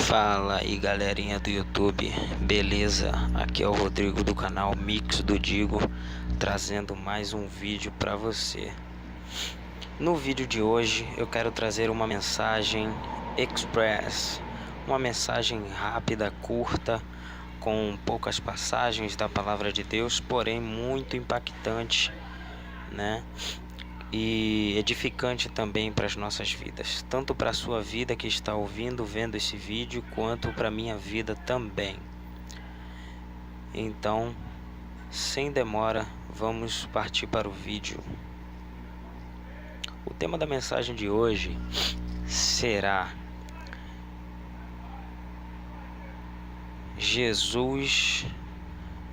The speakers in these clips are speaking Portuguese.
Fala aí galerinha do YouTube, beleza? Aqui é o Rodrigo do canal Mix do Digo, trazendo mais um vídeo para você. No vídeo de hoje eu quero trazer uma mensagem express, uma mensagem rápida, curta, com poucas passagens da palavra de Deus, porém muito impactante, né? E edificante também para as nossas vidas, tanto para a sua vida que está ouvindo, vendo esse vídeo, quanto para a minha vida também. Então, sem demora, vamos partir para o vídeo. O tema da mensagem de hoje será: Jesus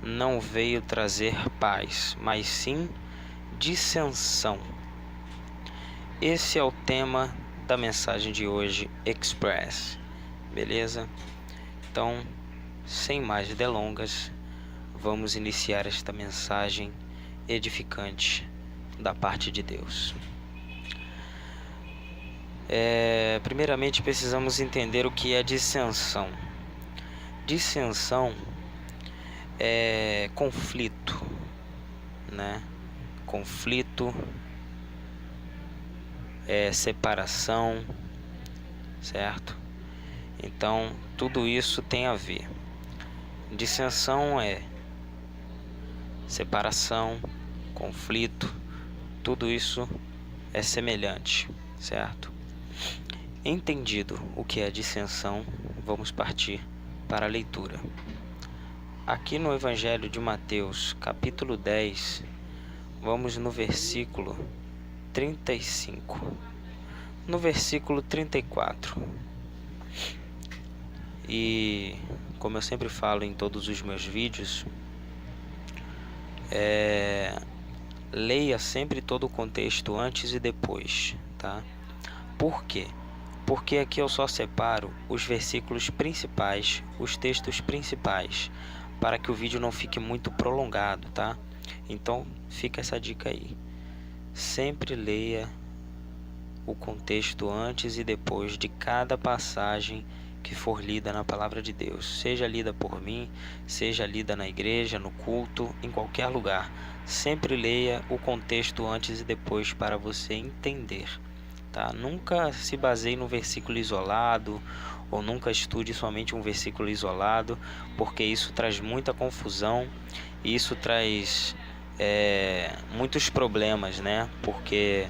não veio trazer paz, mas sim dissensão. Esse é o tema da mensagem de hoje express, beleza? Então, sem mais delongas, vamos iniciar esta mensagem edificante da parte de Deus. Primeiramente, precisamos entender o que é dissensão. Dissensão é conflito, né? Conflito é separação, certo? Então, tudo isso tem a ver. Dissensão é separação, conflito, tudo isso é semelhante, certo? Entendido o que é dissensão, vamos partir para a leitura. Aqui no Evangelho de Mateus, capítulo 10, vamos no versículo 35, no versículo 34. E como eu sempre falo em todos os meus vídeos, leia sempre todo o contexto antes e depois, tá? Por quê? Porque aqui eu só separo os versículos principais, os textos principais, para que o vídeo não fique muito prolongado, tá? Então fica essa dica aí. Sempre leia o contexto antes e depois de cada passagem que for lida na palavra de Deus, seja lida por mim, seja lida na igreja, no culto, em qualquer lugar. Sempre leia o contexto antes e depois para você entender, tá? Nunca se baseie no versículo isolado, ou nunca estude somente um versículo isolado, porque isso traz muita confusão e isso traz muitos problemas, né? Porque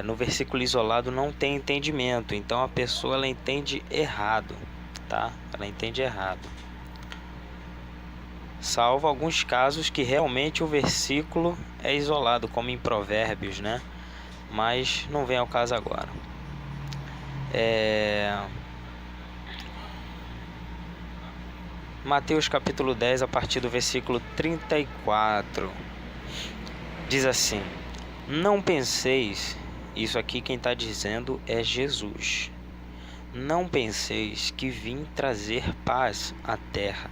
no versículo isolado não tem entendimento, então a pessoa ela entende errado, tá? Ela entende errado. Salvo alguns casos que realmente o versículo é isolado, como em Provérbios, né? Mas não vem ao caso agora. Mateus capítulo 10, a partir do versículo 34, diz assim: não penseis, isso aqui quem está dizendo é Jesus, não penseis que vim trazer paz à terra.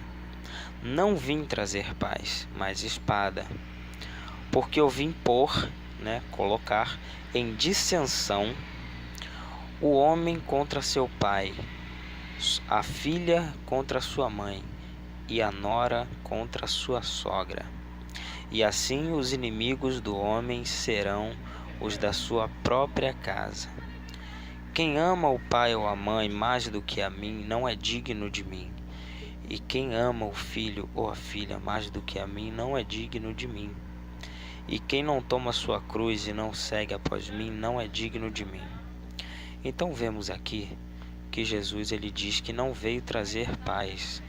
Não vim trazer paz, mas espada. Porque eu vim pôr, colocar em dissensão o homem contra seu pai, a filha contra sua mãe, e a nora contra sua sogra. E assim os inimigos do homem serão os da sua própria casa. Quem ama o pai ou a mãe mais do que a mim não é digno de mim. E quem ama o filho ou a filha mais do que a mim não é digno de mim. E quem não toma sua cruz e não segue após mim não é digno de mim. Então vemos aqui que Jesus ele diz que não veio trazer paz,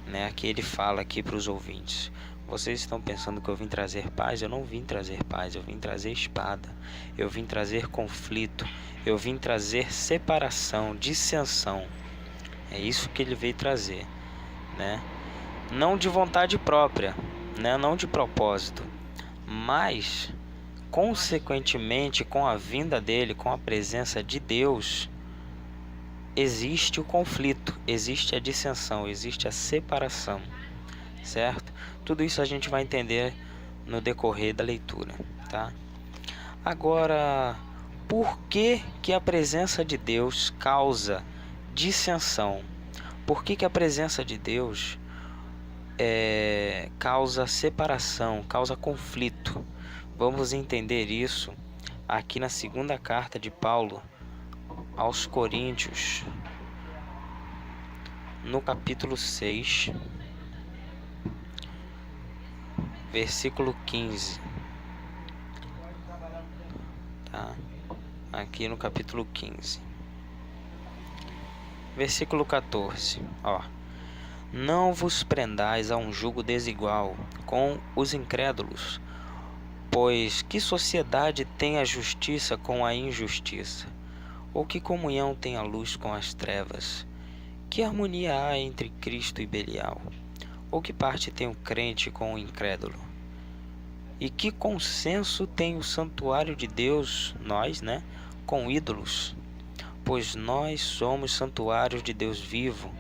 né? Que ele fala aqui para os ouvintes: vocês estão pensando que eu vim trazer paz? Eu não vim trazer paz, eu vim trazer espada, eu vim trazer conflito, eu vim trazer separação, dissensão. É isso que ele veio trazer, né? Não de vontade própria, né? Não de propósito, mas consequentemente com a vinda dele, com a presença de Deus, existe o conflito, existe a dissensão, existe a separação, certo? Tudo isso a gente vai entender no decorrer da leitura, tá? Agora, por que que a presença de Deus causa dissensão. Por que a presença de Deus causa separação, causa conflito? Vamos entender isso aqui na segunda carta de Paulo aos Coríntios, no capítulo 6, versículo 15. Tá? Aqui no capítulo 15. Versículo 14. Não vos prendais a um jugo desigual com os incrédulos, pois que sociedade tem a justiça com a injustiça? Ou que comunhão tem a luz com as trevas? Que harmonia há entre Cristo e Belial? Ou que parte tem o crente com o incrédulo? E que consenso tem o santuário de Deus, nós, com ídolos? Pois nós somos santuários de Deus vivo,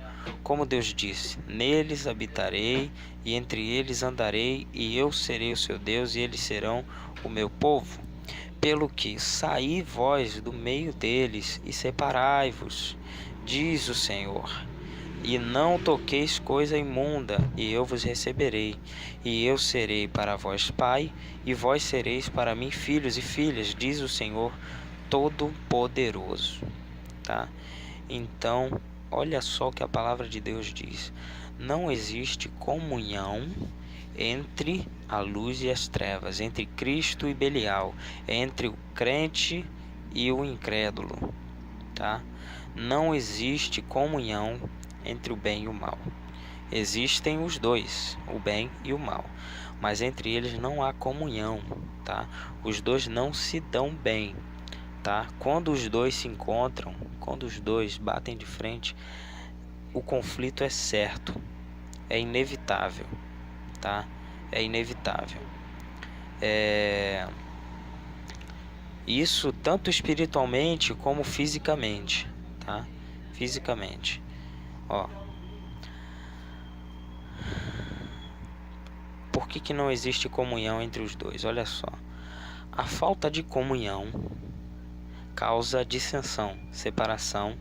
como Deus disse: neles habitarei e entre eles andarei, e eu serei o seu Deus e eles serão o meu povo. Pelo que saí vós do meio deles e separai-vos, diz o Senhor, e não toqueis coisa imunda, e eu vos receberei, e eu serei para vós pai, e vós sereis para mim filhos e filhas, diz o Senhor Todo-Poderoso. Tá? Então, olha só o que a palavra de Deus diz: não existe comunhão entre a luz e as trevas, entre Cristo e Belial, entre o crente e o incrédulo, tá? Não existe comunhão entre o bem e o mal. Existem os dois, o bem e o mal, mas entre eles não há comunhão, tá? Os dois não se dão bem, tá? Quando os dois se encontram, quando os dois batem de frente, o conflito é certo, é inevitável, tá? É inevitável. Isso tanto espiritualmente como fisicamente, tá? Fisicamente. Por que não existe comunhão entre os dois? Olha só. A falta de comunhão causa dissensão, separação,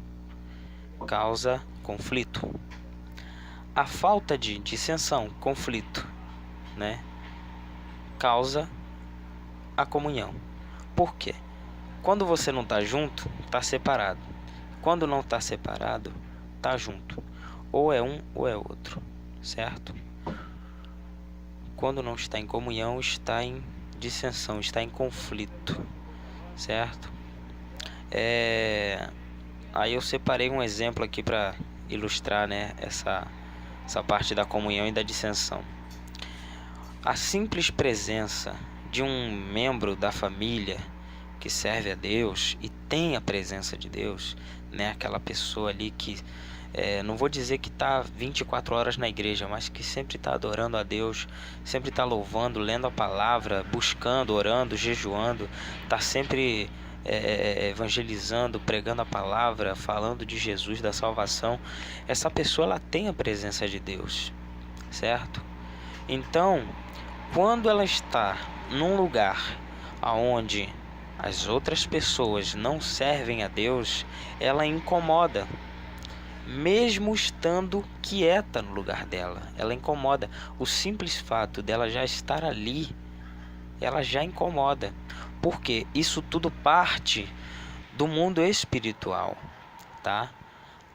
causa conflito. A falta de dissensão, conflito, causa a comunhão. Por quê? Quando você não está junto, está separado. Quando não está separado, está junto. Ou é um ou é outro, certo? Quando não está em comunhão, está em dissensão, está em conflito, certo? Aí eu separei um exemplo aqui para ilustrar, essa parte da comunhão e da dissensão. A simples presença de um membro da família que serve a Deus e tem a presença de Deus, aquela pessoa ali que não vou dizer que está 24 horas na igreja, mas que sempre está adorando a Deus, sempre está louvando, lendo a palavra, buscando, orando, jejuando, está sempre evangelizando, pregando a palavra, falando de Jesus, da salvação. Essa pessoa ela tem a presença de Deus, certo? Então, quando ela está num lugar onde as outras pessoas não servem a Deus, ela incomoda. Mesmo estando quieta no lugar dela, ela incomoda. O simples fato dela já estar ali, ela já incomoda. Porque isso tudo parte do mundo espiritual, tá?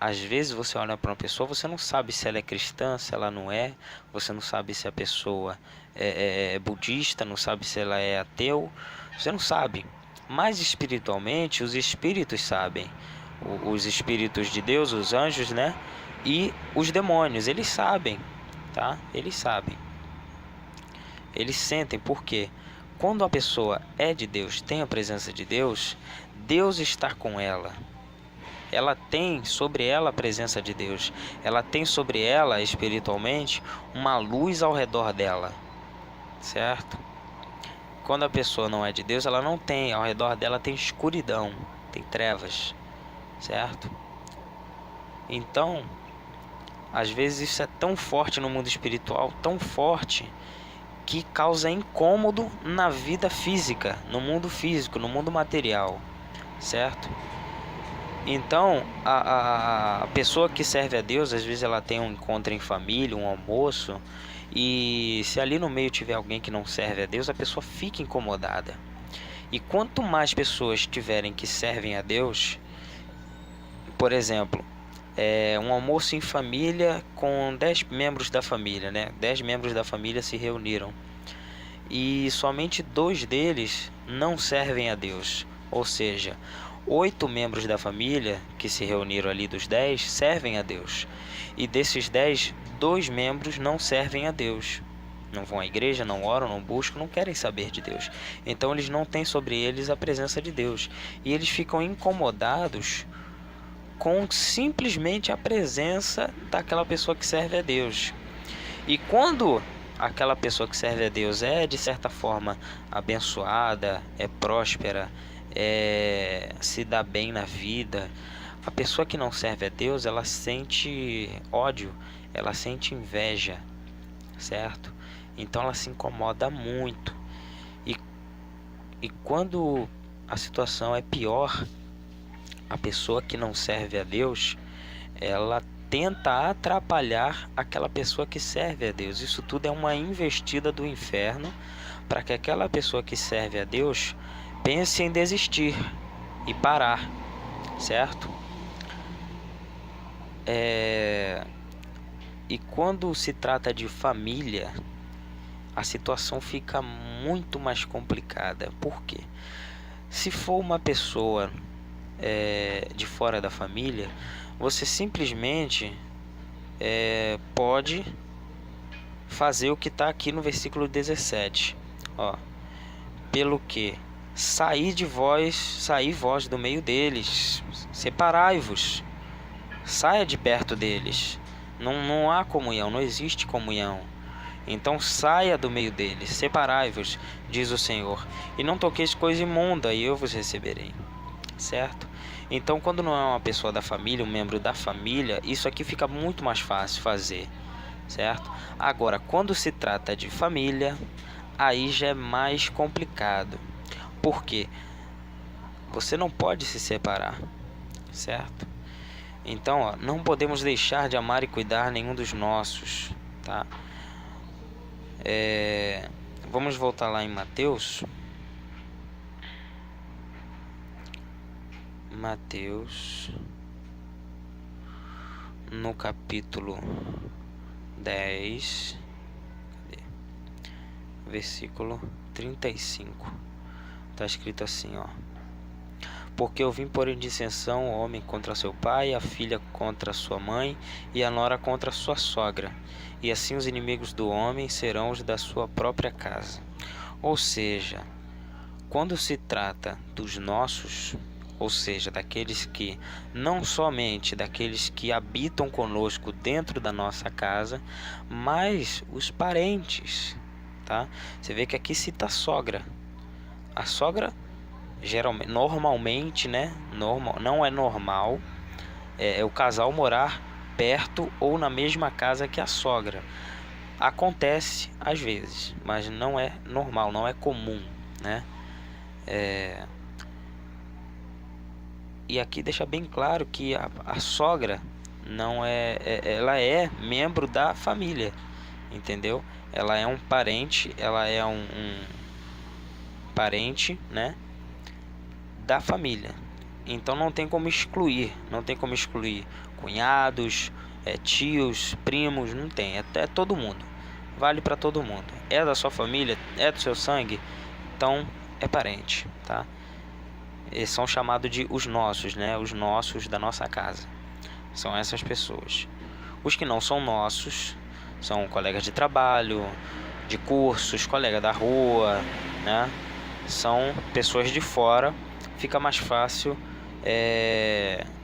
Às vezes você olha para uma pessoa, você não sabe se ela é cristã, se ela não é. Você não sabe se a pessoa é budista, não sabe se ela é ateu. Você não sabe. Mas espiritualmente, os espíritos sabem. Os espíritos de Deus, os anjos, e os demônios, eles sabem, tá? Eles sabem. Eles sentem, porque quando a pessoa é de Deus, tem a presença de Deus, Deus está com ela. Ela tem sobre ela a presença de Deus. Ela tem sobre ela, espiritualmente, uma luz ao redor dela, certo? Quando a pessoa não é de Deus, ela não tem, ao redor dela tem escuridão, tem trevas, certo? Então, às vezes isso é tão forte no mundo espiritual, tão forte, que causa incômodo na vida física, no mundo físico, no mundo material, certo? Então, a pessoa que serve a Deus, às vezes ela tem um encontro em família, um almoço, e se ali no meio tiver alguém que não serve a Deus, a pessoa fica incomodada. E quanto mais pessoas tiverem que servem a Deus, por exemplo, um almoço em família com 10 membros da família, né? 10 membros da família se reuniram e somente 2 deles não servem a Deus, ou seja, 8 membros da família que se reuniram ali dos 10 servem a Deus, e desses 10, 2 membros não servem a Deus, não vão à igreja, não oram, não buscam, não querem saber de Deus. Então eles não têm sobre eles a presença de Deus, e eles ficam incomodados com simplesmente a presença daquela pessoa que serve a Deus. E quando aquela pessoa que serve a Deus é de certa forma abençoada, é próspera, se dá bem na vida, a pessoa que não serve a Deus, ela sente ódio, ela sente inveja, certo? Então ela se incomoda muito. E quando a situação é pior, a pessoa que não serve a Deus, ela tenta atrapalhar aquela pessoa que serve a Deus. Isso tudo é uma investida do inferno para que aquela pessoa que serve a Deus pense em desistir e parar, certo? E quando se trata de família, a situação fica muito mais complicada. Por quê? Se for uma pessoa de fora da família, você simplesmente pode fazer o que está aqui no versículo 17. Pelo que saí vós do meio deles, separai-vos, saia de perto deles. Não há comunhão, não existe comunhão. Então saia do meio deles, separai-vos, diz o Senhor, e não toqueis coisa imunda, e eu vos receberei. Certo? Então, quando não é uma pessoa da família, um membro da família, isso aqui fica muito mais fácil fazer, certo? Agora, quando se trata de família, aí já é mais complicado. Por quê? Você não pode se separar, certo? Então, não podemos deixar de amar e cuidar nenhum dos nossos, tá? Vamos voltar lá em Mateus, no capítulo 10, versículo 35, está escrito assim, porque eu vim pôr em dissensão o homem contra seu pai, a filha contra sua mãe e a nora contra sua sogra, e assim os inimigos do homem serão os da sua própria casa. Ou seja, quando se trata dos nossos, ou seja, daqueles que, não somente daqueles que habitam conosco dentro da nossa casa, mas os parentes, tá? Você vê que aqui cita a sogra. A sogra, normalmente, né? Não é normal o casal morar perto ou na mesma casa que a sogra. Acontece às vezes, mas não é normal, não é comum, né? E aqui deixa bem claro que a sogra não ela é membro da família, entendeu? Ela é um parente, ela é um parente, né, da família. Então não tem como excluir cunhados, tios, primos, não tem, é todo mundo. Vale para todo mundo. É da sua família, é do seu sangue, então é parente, tá? Eles são chamados de os nossos, né? Os nossos da nossa casa. São essas pessoas. Os que não são nossos são colegas de trabalho, de cursos, colega da rua, né? São pessoas de fora. Fica mais fácil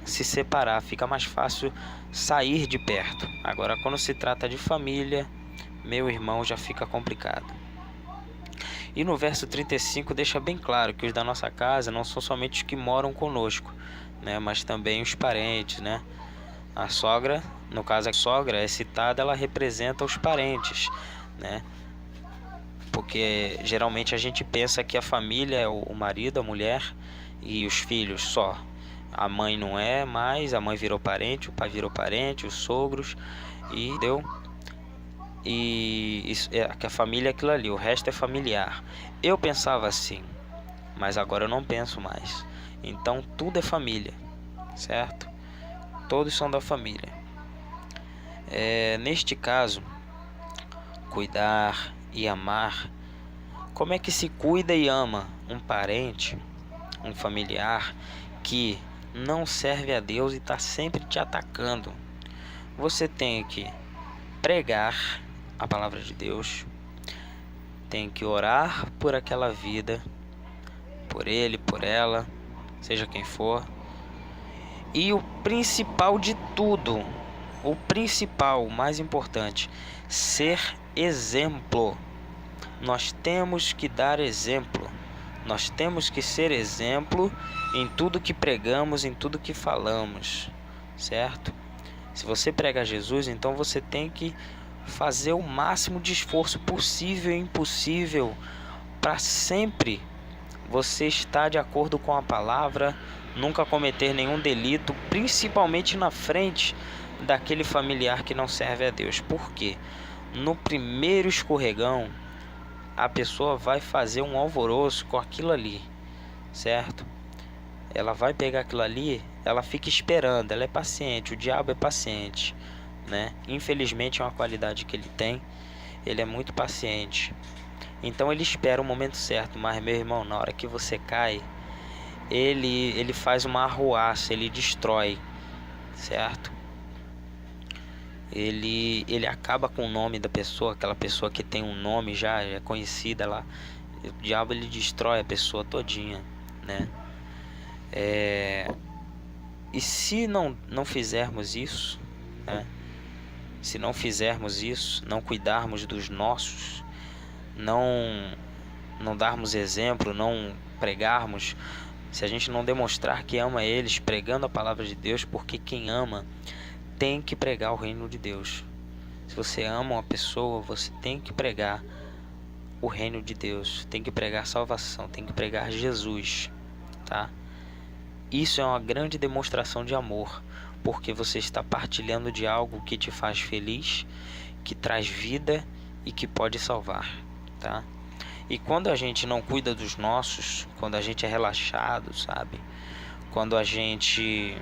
se separar, fica mais fácil sair de perto. Agora, quando se trata de família, meu irmão, já fica complicado. E no verso 35 deixa bem claro que os da nossa casa não são somente os que moram conosco, né, mas também os parentes, né? A sogra, no caso a sogra é citada, ela representa os parentes, né? Porque geralmente a gente pensa que a família é o marido, a mulher e os filhos só. A mãe não é mais, a mãe virou parente, o pai virou parente, os sogros, e deu. E isso, que a família é aquilo ali, o resto é familiar. Eu pensava assim, mas agora eu não penso mais. Então tudo é família, certo? Todos são da família. Neste caso, cuidar e amar. Como é que se cuida e ama um parente, um familiar que não serve a Deus e está sempre te atacando? Você tem que pregar a palavra de Deus, tem que orar por aquela vida, por ele, por ela, seja quem for. E o principal de tudo, o principal, o mais importante, ser exemplo. Nós temos que dar exemplo. Nós temos que ser exemplo em tudo que pregamos, em tudo que falamos, certo? Se você prega Jesus, então você tem que fazer o máximo de esforço possível e impossível para sempre você estar de acordo com a palavra, nunca cometer nenhum delito, principalmente na frente daquele familiar que não serve a Deus. Por quê? No primeiro escorregão, a pessoa vai fazer um alvoroço com aquilo ali, certo? Ela vai pegar aquilo ali, ela fica esperando, ela é paciente, o diabo é paciente, né? Infelizmente é uma qualidade que ele tem, ele é muito paciente. Então ele espera o momento certo, mas meu irmão, na hora que você cai, ele faz uma arruaça, ele destrói, certo? Ele acaba com o nome da pessoa, aquela pessoa que tem um nome já é conhecida lá. O diabo ele destrói a pessoa todinha, né? E se não fizermos isso, né? Se não fizermos isso, não cuidarmos dos nossos, não darmos exemplo, não pregarmos, se a gente não demonstrar que ama eles, pregando a palavra de Deus, porque quem ama tem que pregar o reino de Deus. Se você ama uma pessoa, você tem que pregar o reino de Deus, tem que pregar salvação, tem que pregar Jesus, tá? Isso é uma grande demonstração de amor, porque você está partilhando de algo que te faz feliz, que traz vida e que pode salvar, tá? E quando a gente não cuida dos nossos, quando a gente é relaxado, sabe? Quando a gente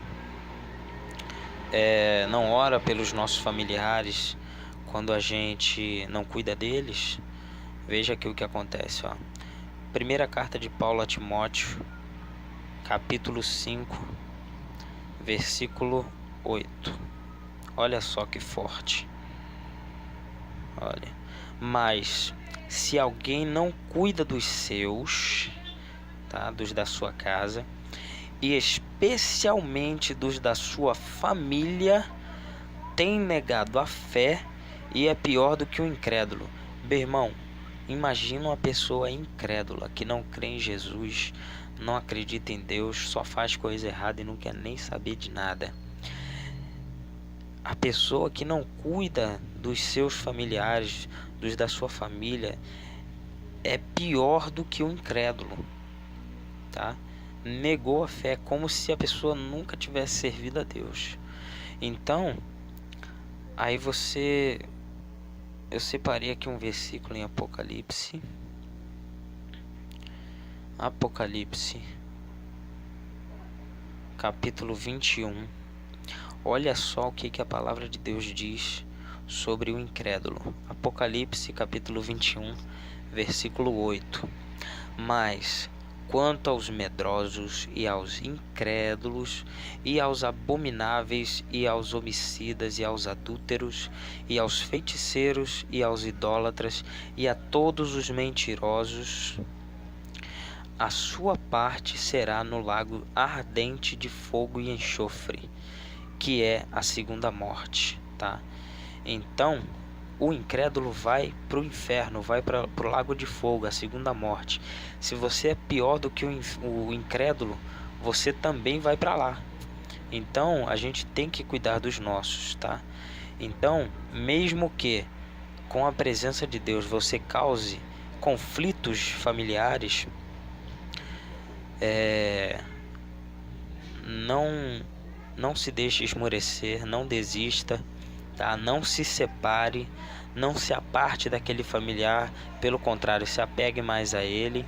não ora pelos nossos familiares, quando a gente não cuida deles, veja aqui o que acontece, ó. Primeira carta de Paulo a Timóteo, capítulo 5, versículo 8. Olha só que forte. Olha. Mas se alguém não cuida dos seus, tá? Dos da sua casa, e especialmente dos da sua família, tem negado a fé e é pior do que o incrédulo. Meu irmão, imagina uma pessoa incrédula que não crê em Jesus, não acredita em Deus, só faz coisa errada e não quer nem saber de nada. A pessoa que não cuida dos seus familiares, dos da sua família, é pior do que o incrédulo, tá? Negou a fé, como se a pessoa nunca tivesse servido a Deus. Então, aí eu separei aqui um versículo em Apocalipse, capítulo 21. Olha só o que a palavra de Deus diz sobre o incrédulo. Apocalipse, capítulo 21, versículo 8. Mas quanto aos medrosos e aos incrédulos e aos abomináveis e aos homicidas e aos adúlteros e aos feiticeiros e aos idólatras e a todos os mentirosos, a sua parte será no lago ardente de fogo e enxofre, que é a segunda morte, tá? Então, o incrédulo vai para o inferno, vai para o lago de fogo, a segunda morte. Se você é pior do que o incrédulo, você também vai para lá. Então, a gente tem que cuidar dos nossos, tá? Então, mesmo que com a presença de Deus você cause conflitos familiares, não se deixe esmorecer, não desista, tá? Não se separe, não se aparte daquele familiar, pelo contrário, se apegue mais a ele.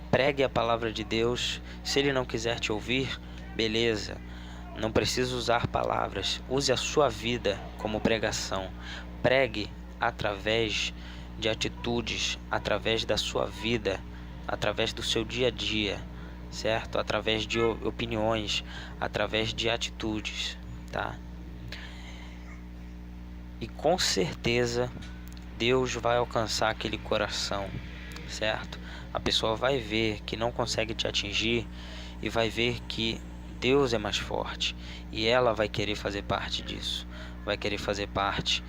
Pregue a palavra de Deus. Se ele não quiser te ouvir, beleza, não precisa usar palavras, use a sua vida como pregação. Pregue através de atitudes, através da sua vida, através do seu dia a dia, certo? Através de opiniões, através de atitudes, tá? E com certeza Deus vai alcançar aquele coração, certo? A pessoa vai ver que não consegue te atingir e vai ver que Deus é mais forte, e ela vai querer fazer parte disso, vai querer fazer parte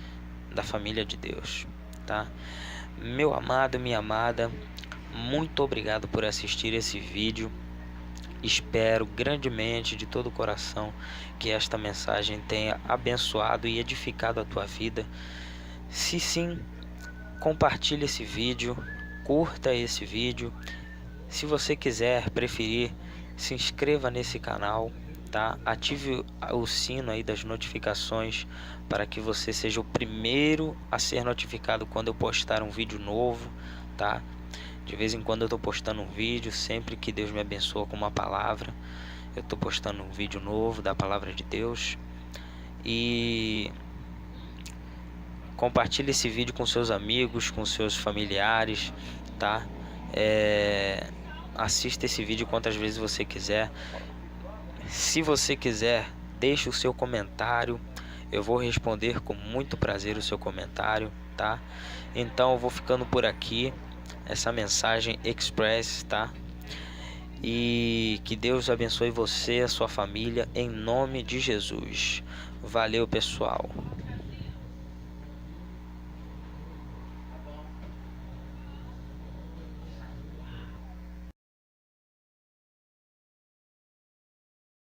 da família de Deus, tá? Meu amado, minha amada, muito obrigado por assistir esse vídeo. Espero grandemente de todo o coração que esta mensagem tenha abençoado e edificado a tua vida. Se sim, compartilhe esse vídeo, curta esse vídeo. Se você quiser, preferir, se inscreva nesse canal, tá? Ative o sino aí das notificações para que você seja o primeiro a ser notificado quando eu postar um vídeo novo, tá? De vez em quando eu estou postando um vídeo, sempre que Deus me abençoa com uma palavra, eu estou postando um vídeo novo da palavra de Deus. E compartilhe esse vídeo com seus amigos, com seus familiares, tá? Assista esse vídeo quantas vezes você quiser. Se você quiser, deixe o seu comentário, eu vou responder com muito prazer o seu comentário, tá? Então eu vou ficando por aqui, essa mensagem express, tá? E que Deus abençoe você e a sua família em nome de Jesus. Valeu, pessoal.